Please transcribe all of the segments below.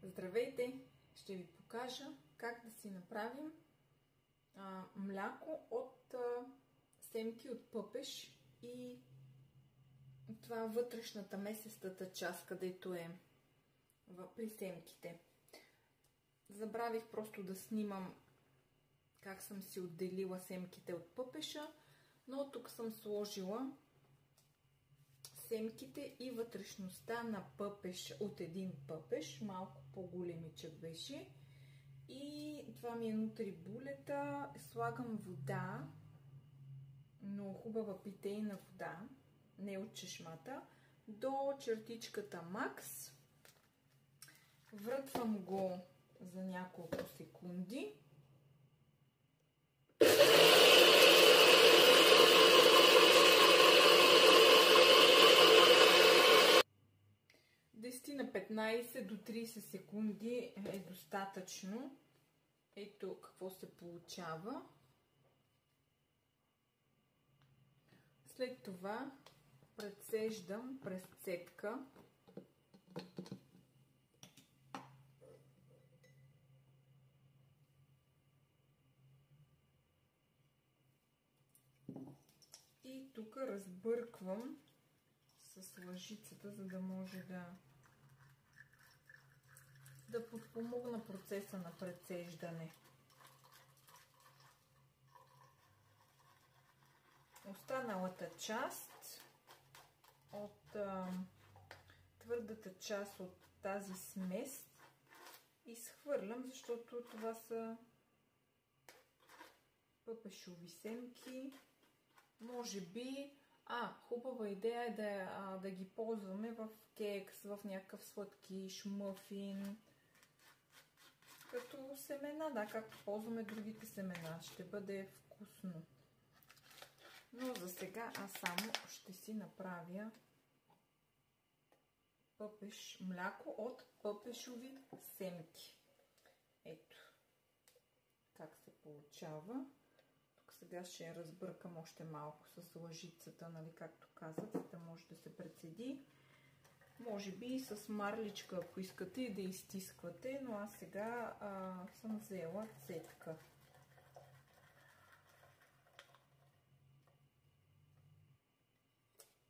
Здравейте! Ще ви покажа как да си направим мляко от семки от пъпеш и това вътрешната месестата част, където е при семките. Забравих просто да снимам как съм си отделила семките от пъпеша, но тук съм сложила семките и вътрешността на пъпеш от един пъпеш, малко по-големичък беше. И това ми е нутрибулета. Слагам вода, но хубава питейна вода, не от чешмата, до чертичката макс. Въртвам го за няколко секунди. На 15 до 30 секунди е достатъчно. Ето какво се получава. След това прецеждам през цедка. И тук разбърквам с лъжицата, за да може да подпомогна процеса на прецеждане. Останалата част от твърдата част от тази смес изхвърлям, защото това са пъпешови семки. Може би хубава идея е да ги ползваме в кекс, в някакъв сладкиш, мъфин. Като семена, както ползваме другите семена. Ще бъде вкусно. Но за сега аз само ще си направя мляко от пъпешови семки. Ето как се получава. Сега ще разбъркам още малко с лъжицата, нали, както казах, за да може да се прецеди. Може би и с марличка, ако искате, и да изтисквате, но аз сега съм взела цедка.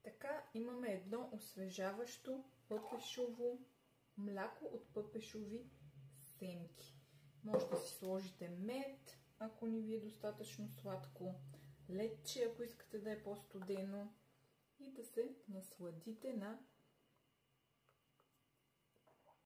Така имаме едно освежаващо пъпешово мляко от пъпешови семки. Може да си сложите мед, ако не ви е достатъчно сладко, ледче, ако искате да е по-студено, и да се насладите на